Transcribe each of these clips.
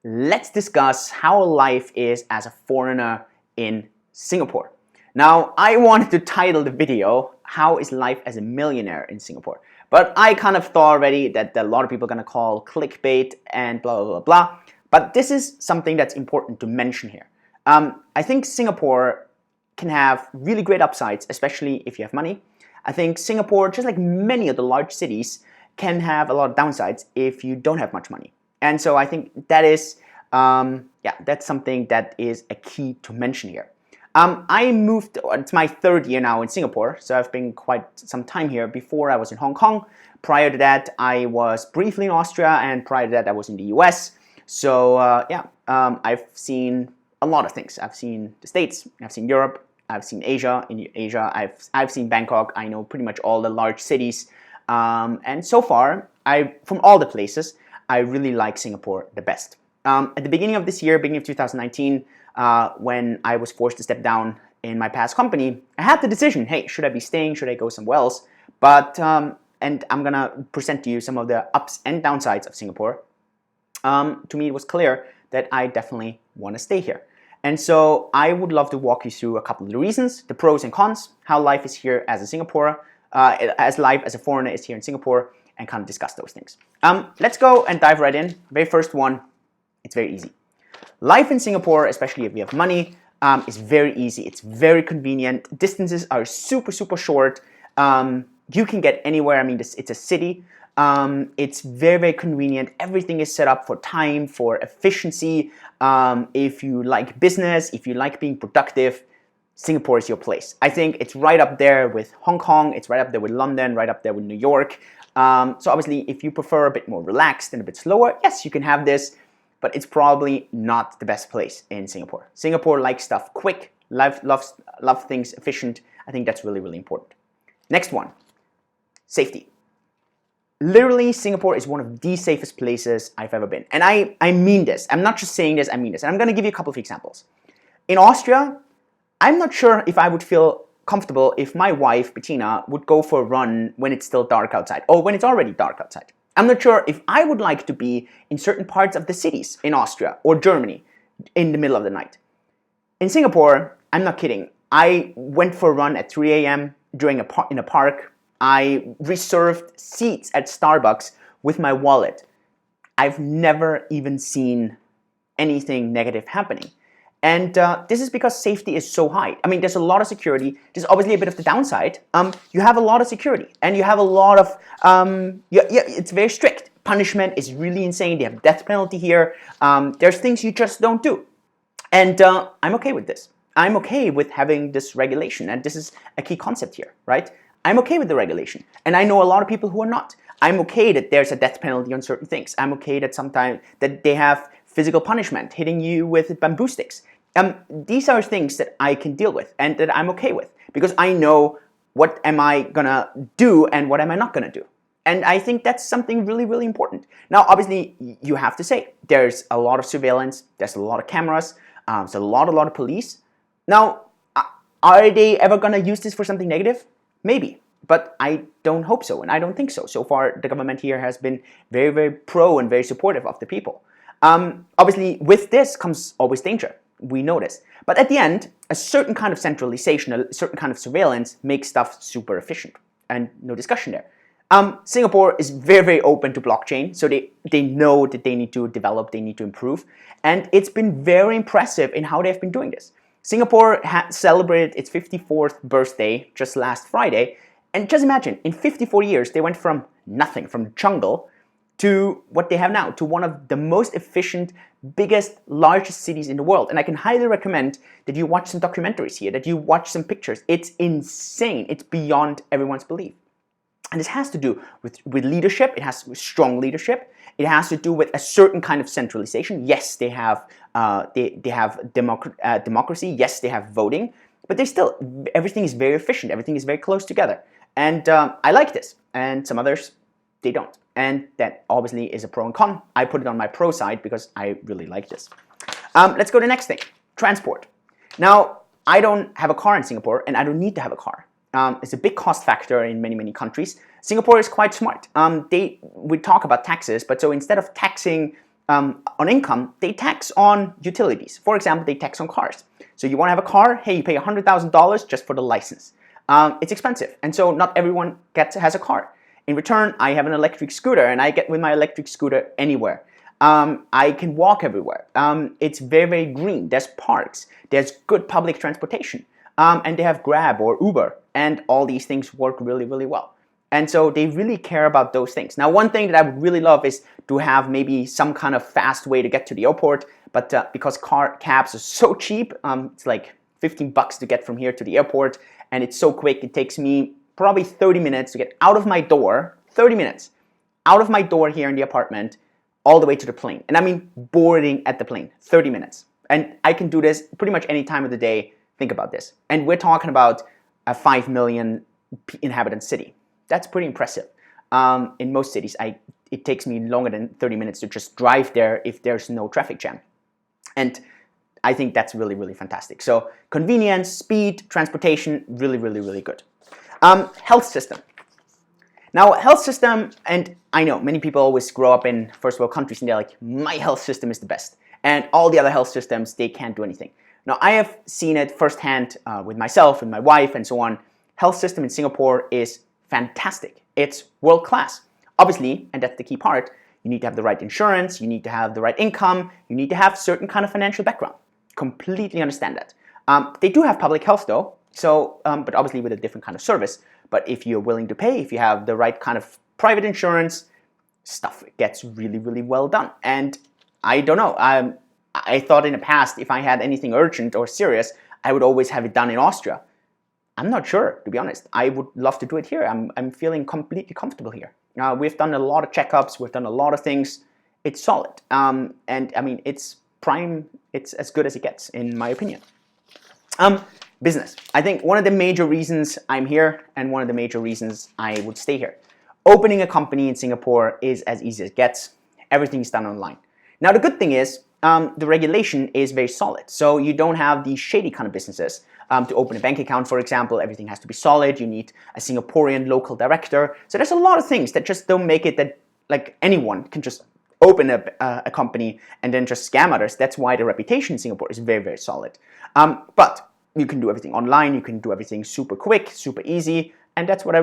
let's discuss how life is as a foreigner in Singapore. Now, I wanted to title the video, How is Life as a Millionaire in Singapore? But I kind of thought already that a lot of people are going to call clickbait and blah, blah, blah, blah. But this is something that's important to mention here. I think Singapore can have really great upsides, especially if you have money. I think Singapore, just like many of the large cities, can have a lot of downsides if you don't have much money. And so I think that is, that's something that is a key to mention here. I moved, it's my third year now in Singapore, so I've been quite some time here. Before I was in Hong Kong. Prior to that, I was briefly in Austria, and prior to that, I was in the US. So I've seen a lot of things. I've seen the States, I've seen Europe, I've seen Asia. In Asia, I've seen Bangkok. I know pretty much all the large cities. And so far, from all the places, I really like Singapore the best. At the beginning of this year, beginning of 2019, when I was forced to step down in my past company, I had the decision, hey, should I be staying? Should I go somewhere else? But, and I'm going to present to you some of the ups and downsides of Singapore. To me, it was clear that I definitely want to stay here. And so I would love to walk you through a couple of the reasons, the pros and cons, how life is here as a Singapore, as life as a foreigner is here in Singapore, and kind of discuss those things. Let's go and dive right in. Very first one, it's very easy. Life in Singapore, especially if you have money, is very easy. It's very convenient. Distances are super, super short. You can get anywhere. I mean, it's a city. It's very, very convenient. Everything is set up for time, for efficiency. If you like business, if you like being productive, Singapore is your place. I think it's right up there with Hong Kong. It's right up there with London, right up there with New York. So obviously, if you prefer a bit more relaxed and a bit slower, yes, you can have this, but it's probably not the best place in Singapore. Singapore likes stuff quick, loves things efficient. I think that's really, really important. Next one, safety. Literally, Singapore is one of the safest places I've ever been. And I mean this. I'm not just saying this, I mean this. And I'm going to give you a couple of examples. In Austria, I'm not sure if I would feel comfortable if my wife, Bettina, would go for a run when it's still dark outside or when it's already dark outside. I'm not sure if I would like to be in certain parts of the cities in Austria or Germany in the middle of the night. In Singapore, I'm not kidding. I went for a run at 3 a.m. in a park. I reserved seats at Starbucks with my wallet. I've never even seen anything negative happening. And this is because safety is so high. I mean, there's a lot of security. There's obviously a bit of the downside. You have a lot of security, and you have a lot of, it's very strict. Punishment is really insane. They have death penalty here. There's things you just don't do. And I'm okay with this. I'm okay with having this regulation, and this is a key concept here, right? I'm okay with the regulation, and I know a lot of people who are not. I'm okay that there's a death penalty on certain things. I'm okay that sometimes that they have physical punishment, hitting you with bamboo sticks. These are things that I can deal with and that I'm okay with because I know what am I gonna do and what am I not gonna do. And I think that's something really, really important. Now, obviously, you have to say there's a lot of surveillance, there's a lot of cameras, there's a lot of police. Now, are they ever gonna use this for something negative? Maybe, but I don't hope so, and I don't think so. So far, the government here has been very, very pro and very supportive of the people. Obviously, with this comes always danger. We know this. But at the end, a certain kind of centralization, a certain kind of surveillance makes stuff super efficient. And no discussion there. Singapore is very, very open to blockchain. So they know that they need to develop, they need to improve. And it's been very impressive in how they've been doing this. Singapore celebrated its 54th birthday just last Friday. And just imagine, in 54 years, they went from nothing, from jungle, to what they have now, to one of the most efficient, biggest, largest cities in the world. And I can highly recommend that you watch some documentaries here, that you watch some pictures. It's insane. It's beyond everyone's belief. And this has to do with leadership. It has with strong leadership. It has to do with a certain kind of centralization. Yes, they have democracy. Yes, they have voting. But everything is very efficient. Everything is very close together. And I like this. And some others, they don't. And that obviously is a pro and con. I put it on my pro side because I really like this. Let's go to the next thing, transport. Now, I don't have a car in Singapore, and I don't need to have a car. It's a big cost factor in many, many countries. Singapore is quite smart. We talk about taxes, but so instead of taxing on income, they tax on utilities. For example, they tax on cars. So you want to have a car, hey, you pay $100,000 just for the license. It's expensive, and so not everyone has a car. In return, I have an electric scooter, and I get with my electric scooter anywhere. I can walk everywhere. It's very, very green. There's parks. There's good public transportation. And they have Grab or Uber, and all these things work really, really well. And so they really care about those things. Now, one thing that I would really love is to have maybe some kind of fast way to get to the airport, but because cabs are so cheap, it's like 15 bucks to get from here to the airport, and it's so quick, it takes me probably 30 minutes to get out of my door, 30 minutes, out of my door here in the apartment, all the way to the plane. And I mean boarding at the plane, 30 minutes. And I can do this pretty much any time of the day. Think about this. And we're talking about a 5 million inhabitant city. That's pretty impressive. In most cities, it takes me longer than 30 minutes to just drive there if there's no traffic jam. And I think that's really, really fantastic. So convenience, speed, transportation, really, really, really good. Health system. Now, health system, and I know many people always grow up in first world countries and they're like, my health system is the best. And all the other health systems, they can't do anything. Now, I have seen it firsthand with myself and my wife and so on. Health system in Singapore is fantastic. It's world class. Obviously, and that's the key part, you need to have the right insurance, you need to have the right income, you need to have certain kind of financial background. Completely understand that. They do have public health though, so but obviously with a different kind of service. But if you're willing to pay, if you have the right kind of private insurance, stuff gets really, really well done. And I don't know, I thought in the past if I had anything urgent or serious, I would always have it done in Austria. I'm not sure, to be honest. I would love to do it here. I'm feeling completely comfortable here. We've done a lot of checkups. We've done a lot of things. It's solid. And I mean, it's prime. It's as good as it gets, in my opinion. Business. I think one of the major reasons I'm here and one of the major reasons I would stay here. Opening a company in Singapore is as easy as it gets. Everything's done online. Now, the good thing is the regulation is very solid. So you don't have these shady kind of businesses. To open a bank account, for example, everything has to be solid. You need a Singaporean local director. So there's a lot of things that just don't make it that like anyone can just open a company and then just scam others. That's why the reputation in Singapore is very, very solid. But you can do everything online. You can do everything super quick, super easy. And that's what I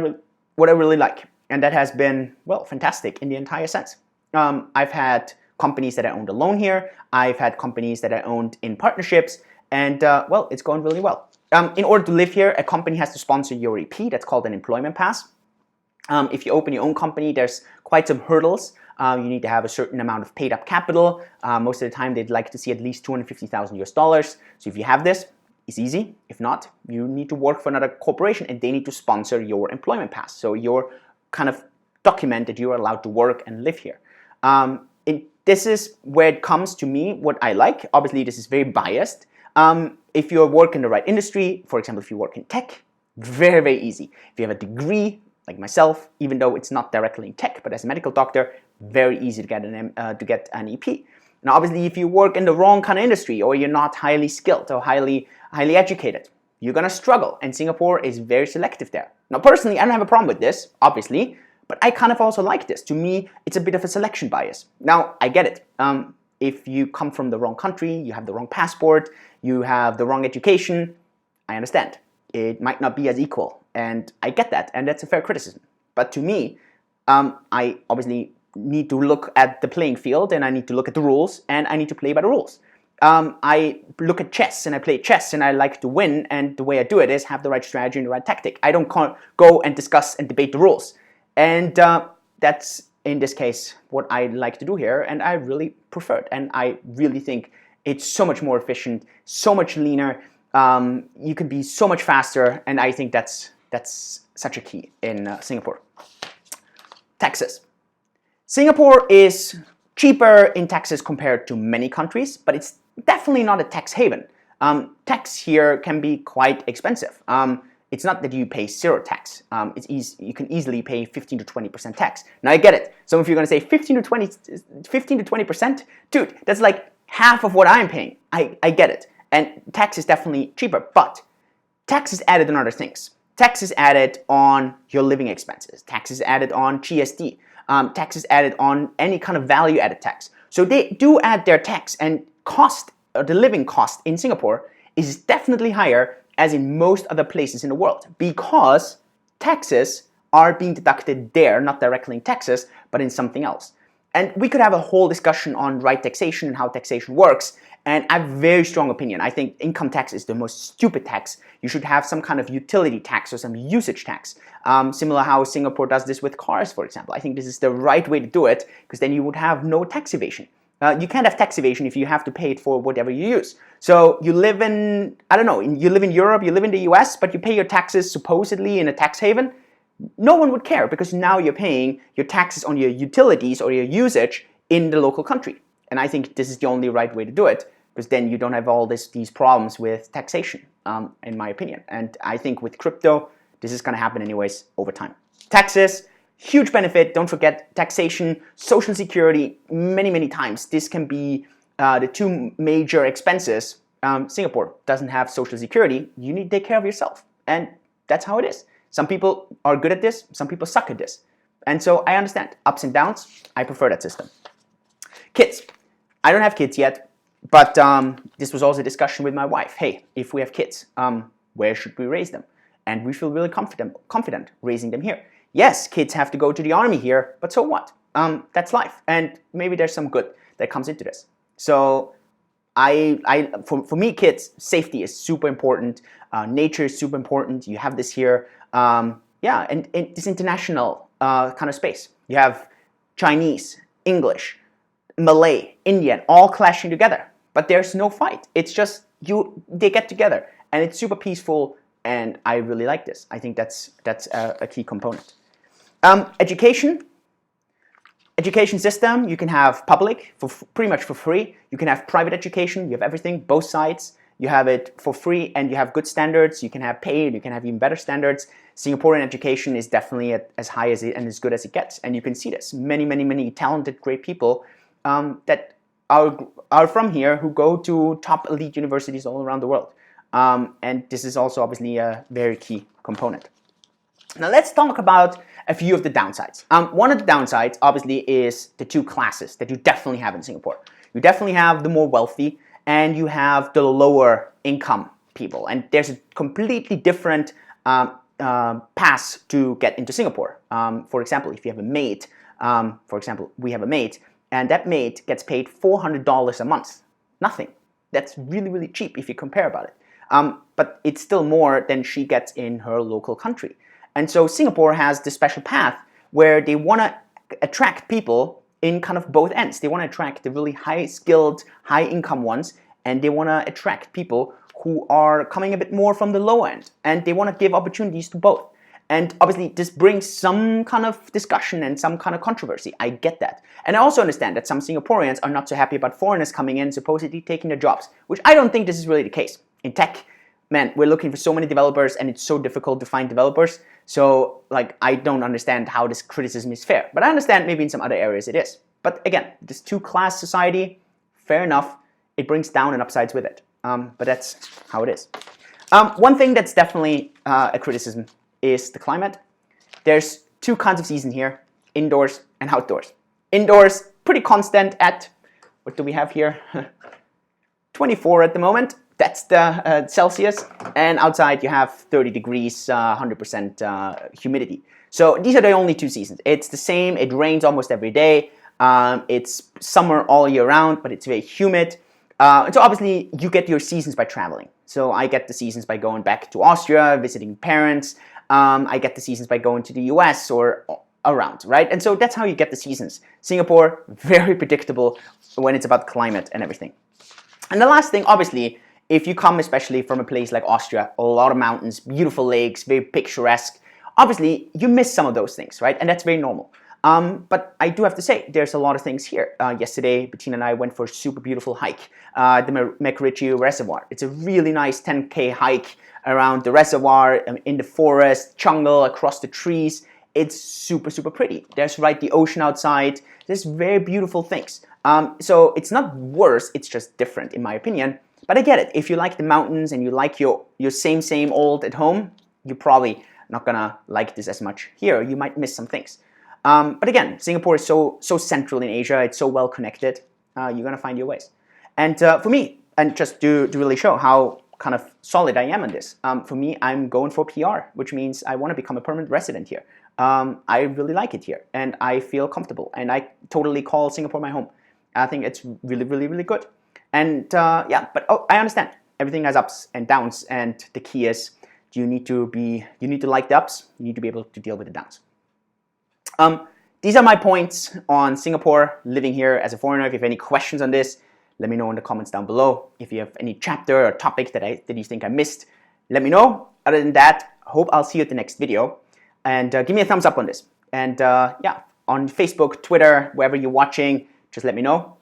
really like. And that has been, well, fantastic in the entire sense. I've had companies that I owned alone here. I've had companies that I owned in partnerships. And, well, it's going really well. In order to live here, a company has to sponsor your EP. That's called an employment pass. If you open your own company, there's quite some hurdles. You need to have a certain amount of paid up capital. Most of the time, they'd like to see at least 250,000 US dollars. So if you have this, it's easy. If not, you need to work for another corporation and they need to sponsor your employment pass. So your kind of document that you're allowed to work and live here. This is where it comes to me, what I like. Obviously, this is very biased. If you work in the right industry, for example, if you work in tech, very, very easy. If you have a degree, like myself, even though it's not directly in tech, but as a medical doctor, very easy to get an EP. Now, obviously, if you work in the wrong kind of industry or you're not highly skilled or highly educated, you're going to struggle. And Singapore is very selective there. Now, personally, I don't have a problem with this, obviously, but I kind of also like this. To me, it's a bit of a selection bias. Now, I get it. If you come from the wrong country, you have the wrong passport, you have the wrong education, I understand. It might not be as equal, and I get that, and that's a fair criticism. But to me, I obviously need to look at the playing field, and I need to look at the rules, and I need to play by the rules. I look at chess, and I play chess, and I like to win, and the way I do it is have the right strategy and the right tactic. I don't go and discuss and debate the rules. And that's, in this case, what I like to do here, and I really prefer it. And I really think it's so much more efficient, so much leaner. You can be so much faster, and I think that's such a key in Singapore. Taxes. Singapore is cheaper in taxes compared to many countries, but it's definitely not a tax haven. Tax here can be quite expensive. It's not that you pay zero tax. You can easily pay 15 to 20% tax. Now I get it. Some of you are going to say 15 to 20%? Dude, that's like half of what I'm paying. I get it. And tax is definitely cheaper, but tax is added on other things. Tax is added on your living expenses. Tax is added on GST. Tax is added on any kind of value-added tax. So they do add their tax, and the living cost in Singapore is definitely higher as in most other places in the world, because taxes are being deducted there, not directly in taxes, but in something else. And we could have a whole discussion on right taxation and how taxation works, and I have a very strong opinion. I think income tax is the most stupid tax. You should have some kind of utility tax or some usage tax, similar how Singapore does this with cars, for example. I think this is the right way to do it, because then you would have no tax evasion. You can't have tax evasion if you have to pay it for whatever you use. So you live in, I don't know, you live in Europe, you live in the US, but you pay your taxes supposedly in a tax haven. No one would care, because now you're paying your taxes on your utilities or your usage in the local country. And I think this is the only right way to do it, because then you don't have all these problems with taxation, in my opinion. And I think with crypto, this is going to happen anyways over time. Taxes, huge benefit. Don't forget taxation, social security, many times. This can be the two major expenses. Singapore doesn't have social security. You need to take care of yourself. And that's how it is. Some people are good at this, some people suck at this. And so I understand ups and downs. I prefer that system. Kids. I don't have kids yet, but this was also a discussion with my wife. Hey, if we have kids, where should we raise them? And we feel really confident raising them here. Yes, kids have to go to the army here, but so what? That's life. And maybe there's some good that comes into this. So for me, kids, safety is super important. Nature is super important. You have this here. And this international kind of space. You have Chinese, English, Malay, Indian, all clashing together. But there's no fight. It's just they get together. And it's super peaceful. And I really like this. I think that's a key component. Education system, you can have public for pretty much for free. You can have private education. You have everything, both sides. You have it for free, and you have good standards. You can have paid. You can have even better standards. Singaporean education is definitely as high as it and as good as it gets, and you can see this. Many talented, great people that are from here who go to top elite universities all around the world. And this is also obviously a very key component. Now let's talk about a few of the downsides. One of the downsides obviously is the two classes that you definitely have in Singapore. You definitely have the more wealthy and you have the lower income people. And there's a completely different paths to get into Singapore. For example, if you have a maid, we have a maid, and that maid gets paid $400 a month. Nothing. That's really cheap if you compare about it. But it's still more than she gets in her local country. And so Singapore has this special path where they want to attract people in kind of both ends. They want to attract the really high-skilled, high-income ones, and they want to attract people who are coming a bit more from the low end. And they want to give opportunities to both. And obviously, this brings some kind of discussion and some kind of controversy. I get that. And I also understand that some Singaporeans are not so happy about foreigners coming in, supposedly taking their jobs, which I don't think this is really the case. In tech, man, we're looking for so many developers, and it's so difficult to find developers. So, I don't understand how this criticism is fair. But I understand maybe in some other areas it is. But again, this two-class society, fair enough. It brings down and upsides with it. But that's how it is. One thing that's definitely a criticism is the climate. There's two kinds of season here, indoors and outdoors. Indoors, pretty constant at, what do we have here? 24 at the moment. That's the Celsius. And outside you have 30 degrees, 100% humidity. So these are the only two seasons. It's the same. It rains almost every day. It's summer all year round, but it's very humid. And so obviously you get your seasons by traveling. So I get the seasons by going back to Austria, visiting parents. I get the seasons by going to the US or around, right? And so that's how you get the seasons. Singapore, very predictable when it's about climate and everything. And the last thing, obviously, if you come especially from a place like Austria, a lot of mountains, beautiful lakes, very picturesque, obviously you miss some of those things, right? And that's very normal. But I do have to say, there's a lot of things here. Yesterday, Bettina and I went for a super beautiful hike, the Macritchie Reservoir. It's a really nice 10K hike around the reservoir, in the forest, jungle, across the trees. It's super pretty. There's the ocean outside. There's very beautiful things. So it's not worse, it's just different in my opinion. But I get it. If you like the mountains and you like your same old at home, you're probably not gonna like this as much here. You might miss some things. But again, Singapore is so central in Asia. It's so well connected. you're gonna find your ways. And for me, and just to really show how kind of solid I am on this, for me, I'm going for PR, which means I want to become a permanent resident here. I really like it here, and I feel comfortable, and I totally call Singapore my home. I think it's really, really, really good. And yeah, but I understand everything has ups and downs, and the key is you need to like the ups, you need to be able to deal with the downs. These are my points on Singapore, living here as a foreigner. If you have any questions on this, let me know in the comments down below. If you have any chapter or topic that you think I missed, let me know. Other than that, hope I'll see you at the next video. And give me a thumbs up on this. And yeah, on Facebook, Twitter, wherever you're watching, just let me know.